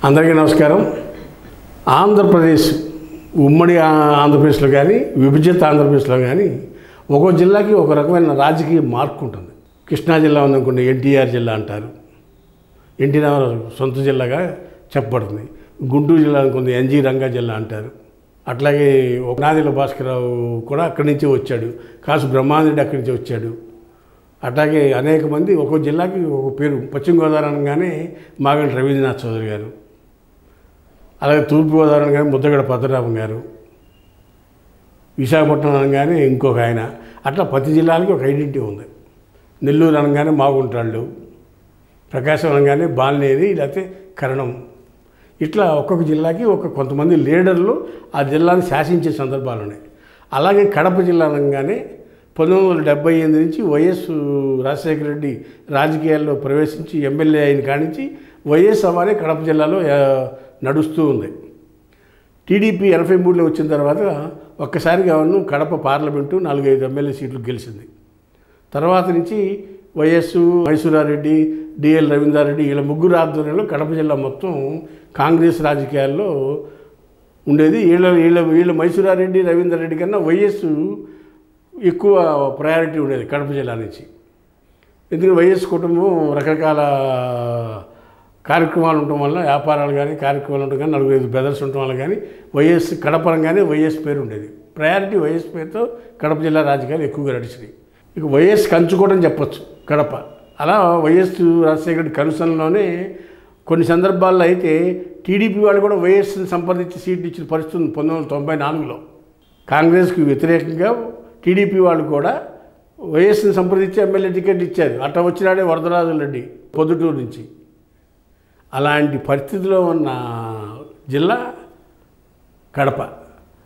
అందరికీ నమస్కారం. ఆంధ్రప్రదేశ్ ఉమ్మడి ఆంధ్రప్రదేశ్లో కానీ విభజిత ఆంధ్రప్రదేశ్లో కానీ ఒక్కో జిల్లాకి ఒక రకమైన రాజకీయ మార్పు ఉంటుంది. కృష్ణా జిల్లా ఉందనుకోండి ఎన్టీఆర్ జిల్లా అంటారు, ఎన్టీఆర్ సొంత జిల్లాగా చెప్పబడుతుంది. గుంటూరు జిల్లా అనుకుంది ఎన్జీ రంగా జిల్లా అంటారు. అట్లాగే నాదిల భాస్కరరావు కూడా అక్కడి నుంచి వచ్చాడు, కాసు బ్రహ్మానందరెడ్డి అక్కడి నుంచి వచ్చాడు. అట్లాగే అనేక మంది ఒక్కో జిల్లాకి ఒక పేరు. పశ్చిమ గోదావరి అనగానే మాగంటి రవీంద్రనాథ్ చౌదరి గారు, అలాగే తూర్పుగోదావరి అనగానే ముద్దగడ పద్మనాభం గారు, విశాఖపట్నం అనగానే ఇంకొక ఆయన. అట్లా ప్రతి జిల్లాలకి ఒక ఐడెంటిటీ ఉంది. నెల్లూరు అనగానే మాగుంటాళ్ళు, ప్రకాశం అనగానే బాలినేని, లేకపోతే కరణం. ఇట్లా ఒక్కొక్క జిల్లాకి కొంతమంది లీడర్లు ఆ జిల్లాని శాసించే సందర్భాలు ఉన్నాయి. అలాగే కడప జిల్లా అనగానే 1978 నుంచి వైఎస్ రాజశేఖర రెడ్డి రాజకీయాల్లో ప్రవేశించి ఎమ్మెల్యే అయిన కానించి వైఎస్ అవ్వాలే కడప జిల్లాలో నడుస్తూ ఉంది. టీడీపీ 83లో వచ్చిన తర్వాత ఒక్కసారిగా కడప పార్లమెంటు 4-5 ఎమ్మెల్యే సీట్లు గెలిచింది. తర్వాత నుంచి వైఎస్ మైసూరారెడ్డి, డిఎల్ రవీంద్రారెడ్డి వీళ్ళ ముగ్గురు ఆధ్వర్యంలో కడప జిల్లా మొత్తం కాంగ్రెస్ రాజకీయాల్లో ఉండేది. వీళ్ళ మైసూరారెడ్డి, రవీంద్రారెడ్డి కన్నా వైఎస్ ఎక్కువ ప్రయారిటీ ఉండేది కడప జిల్లా నుంచి. ఎందుకంటే వైఎస్ కుటుంబం రకరకాల కార్యక్రమాలు ఉండటం వల్ల, వ్యాపారాలు కానీ కార్యక్రమాలు ఉండటం కానీ, 4-5 బ్రదర్స్ ఉండటం వల్ల కానీ వైఎస్ కడపరంగానే వైఎస్ పేరు ఉండేది. ప్రయారిటీ వైఎస్ పేరుతో కడప జిల్లా రాజకీయాలు ఎక్కువగా నడిచినాయి. ఇక వైఎస్ కంచుకోవడం చెప్పచ్చు కడప. అలా వైఎస్ రాజశేఖర రెడ్డి కనుసనలోనే కొన్ని సందర్భాల్లో అయితే టీడీపీ వాళ్ళు కూడా వైఎస్ని సంప్రదించి సీట్లు ఇచ్చిన పరిస్థితి 1994లో. కాంగ్రెస్కి వ్యతిరేకంగా టీడీపీ వాళ్ళు కూడా వైఎస్ని సంప్రదించి ఎమ్మెల్యే టికెట్ ఇచ్చారు. అట్లా వచ్చినాడే వరదరాజుల రెడ్డి పొద్దుటూరు నుంచి. అలాంటి పరిస్థితిలో ఉన్న జిల్లా కడప.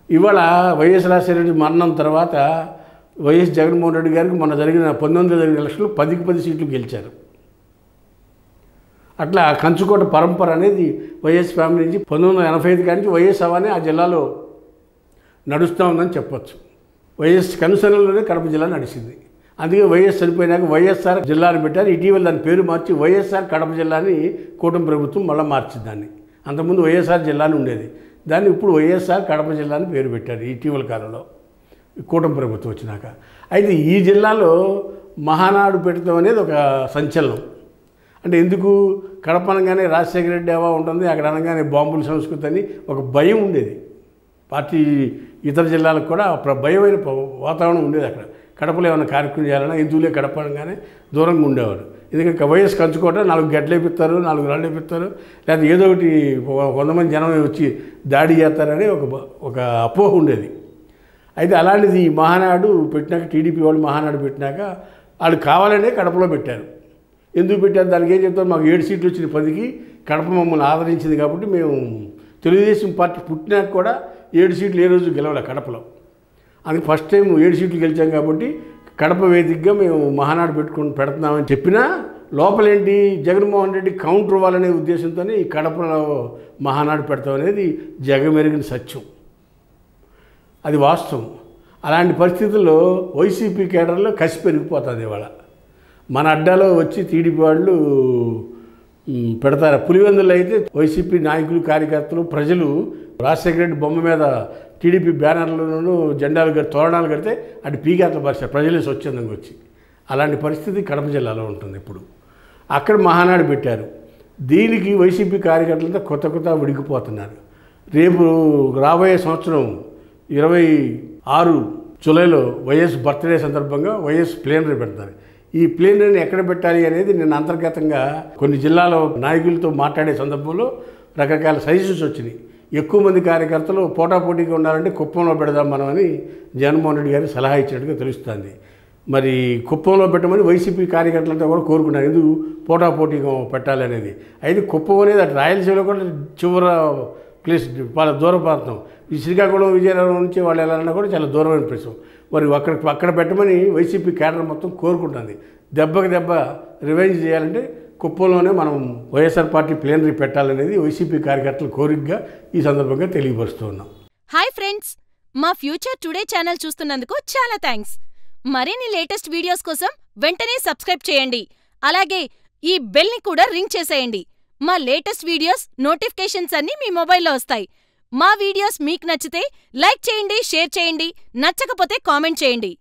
ఇవాళ వైఎస్ రాజశేఖర రెడ్డి మరణం తర్వాత వైఎస్ జగన్మోహన్ రెడ్డి గారికి మొన్న జరిగిన 19 జరిగిన ఎలక్షన్లో 10కి 10 సీట్లు గెలిచారు. అట్లా కంచుకోట పరంపర అనేది వైఎస్ ఫ్యామిలీ నుంచి 1985 కానీ వైఎస్ అవ్వనే ఆ జిల్లాలో నడుస్తూ ఉందని చెప్పచ్చు. వైఎస్ కనుసనలోనే కడప జిల్లా నడిచింది. అందుకే వైఎస్ చనిపోయినాక వైఎస్ఆర్ జిల్లాని పెట్టారు. ఇటీవల దాని పేరు మార్చి వైఎస్ఆర్ కడప జిల్లాని కూటమి ప్రభుత్వం మళ్ళీ మార్చింది దాన్ని. అంతకుముందు వైఎస్ఆర్ జిల్లాని ఉండేది, దాన్ని ఇప్పుడు వైఎస్ఆర్ కడప జిల్లాని పేరు పెట్టారు ఇటీవల కాలంలో కూటమి ప్రభుత్వం వచ్చినాక. అయితే ఈ జిల్లాలో మహానాడు పెడతాం అనేది ఒక సంచలనం. అంటే ఎందుకు? కడప అనగానే రాజశేఖర రెడ్డి అవా ఉంటుంది, అక్కడ అనగానే బాంబుల సంస్కృతి అని ఒక భయం ఉండేది. పార్టీ ఇతర జిల్లాలకు కూడా భయమైన వాతావరణం ఉండేది. అక్కడ కడపలో ఏమైనా కార్యక్రమం చేయాలన్నా ఎందుకులే కడప అనగానే దూరంగా ఉండేవారు. ఎందుకంటే వైఎస్ కంచుకోట 4 గడ్డలు వేపిస్తారు, 4 రాళ్ళు వేపిస్తారు, లేకపోతే ఏదో ఒకటి కొంతమంది జనం వచ్చి దాడి చేస్తారని ఒక అపోహ ఉండేది. అయితే అలాంటిది ఈ మహానాడు పెట్టినాక, టీడీపీ వాళ్ళు మహానాడు పెట్టినాక వాళ్ళు కావాలనే కడపలో పెట్టారు. ఎందుకు పెట్టారు? దానికి ఏం చెప్తారు? మాకు 7 సీట్లు వచ్చిన 10కి కడప మమ్మల్ని ఆదరించింది కాబట్టి మేము తెలుగుదేశం పార్టీ పుట్టినాక కూడా 7 సీట్లు ఏ రోజు గెలవాలి కడపలో. అందుకే ఫస్ట్ టైం 7 సీట్లు గెలిచాం కాబట్టి కడప వేదికగా మేము మహానాడు పెడుతున్నామని చెప్పినా లోపలేంటి జగన్మోహన్ రెడ్డి కౌంటర్ ఇవ్వాలనే ఉద్దేశంతో ఈ కడపలో మహానాడు పెడతాం అనేది జగమెరిగిన సత్యం, అది వాస్తవం. అలాంటి పరిస్థితుల్లో వైసీపీ కేడర్లో కసి పెరిగిపోతుంది. ఇవాళ మన అడ్డాలో వచ్చి టీడీపీ వాళ్ళు పెడతారు. పులివెందుల్లో అయితే వైసీపీ నాయకులు, కార్యకర్తలు, ప్రజలు రాజశేఖర రెడ్డి బొమ్మ మీద టీడీపీ బ్యానర్లను, జెండాలు తోరణాలు కడితే అటు పీకేతల పరిస్థితి ప్రజలే స్వచ్ఛందంగా వచ్చి. అలాంటి పరిస్థితి కడప జిల్లాలో ఉంటుంది ఇప్పుడు. అక్కడ మహానాడు పెట్టారు. దీనికి వైసీపీ కార్యకర్తలంతా కొత్త విడిగిపోతున్నారు. రేపు రాబోయే సంవత్సరం 26 జూలైలో వైఎస్ బర్త్డే సందర్భంగా వైఎస్ ప్లేనరీ పెడతారు. ఈ ప్లేనరీని ఎక్కడ పెట్టాలి అనేది నేను అంతర్గతంగా కొన్ని జిల్లాల నాయకులతో మాట్లాడే సందర్భంలో రకరకాల సజెషన్స్ వచ్చినాయి. ఎక్కువ మంది కార్యకర్తలు పోటాపోటీగా ఉండాలంటే కుప్పంలో పెడదాం మనం అని జగన్మోహన్ రెడ్డి గారికి సలహా ఇచ్చినట్టుగా తెలుస్తుంది. మరి కుప్పంలో పెట్టమని వైసీపీ కార్యకర్తలంతా కూడా కోరుకున్నారు. ఎందుకు పోటాపోటీగా పెట్టాలి అనేది. అయితే కుప్పం అనేది అటు రాయలసీమలో కూడా చివర ప్లేస్, చాలా దూర ప్రాంతం. ఈ శ్రీకాకుళం, విజయనగరం నుంచి వాళ్ళు వెళ్ళాలన్నా కూడా చాలా దూరమైన ప్లేస్. మరి అక్కడ పెట్టమని వైసీపీ కేడర్ మొత్తం కోరుకుంటుంది. దెబ్బకి దెబ్బ రివెంజ్ చేయాలంటే కుప్పంలోనే మనం వైఎస్ఆర్ పార్టీ ప్లేనరీ పెట్టాలనేది వైసీపీ కార్యకర్తల కోరికగా ఈ సందర్భంగా తెలియపరుస్తూ ఉన్నాం. హాయ్ ఫ్రెండ్స్, మా ఫ్యూచర్ టుడే ఛానల్ చూస్తున్నందుకు చాలా థ్యాంక్స్. మరిన్ని లేటెస్ట్ వీడియోస్ కోసం వెంటనే సబ్స్క్రైబ్ చేయండి. అలాగే ఈ బెల్ ని కూడా రింగ్ చేసేయండి. మా లేటెస్ట్ వీడియోస్, నోటిఫికేషన్స్ అన్నీ మీ మొబైల్లో వస్తాయి. మా వీడియోస్ మీకు నచ్చితే లైక్ చేయండి, షేర్ చేయండి. నచ్చకపోతే కామెంట్ చేయండి.